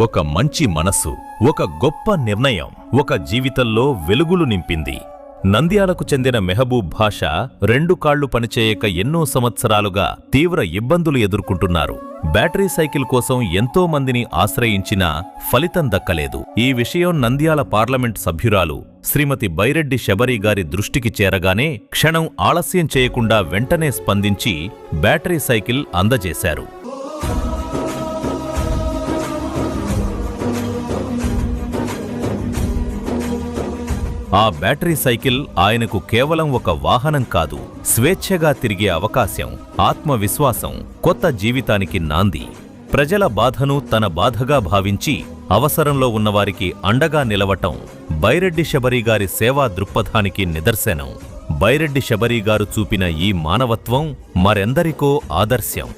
ఒక మంచి మనసు, ఒక గొప్ప నిర్ణయం ఒక జీవితంలో వెలుగులు నింపింది. నంద్యాలకు చెందిన మెహబూబ్ భాషా 2 కాళ్లు పనిచేయక ఎన్నో సంవత్సరాలుగా తీవ్ర ఇబ్బందులు ఎదుర్కొంటున్నారు. బ్యాటరీ సైకిల్ కోసం ఎంతో మందిని ఆశ్రయించినా ఫలితం దక్కలేదు. ఈ విషయం నంద్యాల పార్లమెంట్ సభ్యురాలు శ్రీమతి బైరెడ్డి శబరి గారి దృష్టికి చేరగానే క్షణం ఆలస్యం చేయకుండా వెంటనే స్పందించి బ్యాటరీ సైకిల్ అందజేశారు. ఆ బ్యాటరీ సైకిల్ ఆయనకు కేవలం ఒక వాహనం కాదు, స్వేచ్ఛగా తిరిగే అవకాశం, ఆత్మవిశ్వాసం, కొత్త జీవితానికి నాంది. ప్రజల బాధను తన బాధగా భావించి అవసరంలో ఉన్నవారికి అండగా నిలవటం బైరెడ్డి శబరి గారి సేవా దృక్పథానికి నిదర్శనం. బైరెడ్డి శబరి గారు చూపిన ఈ మానవత్వం మరెందరికో ఆదర్శం.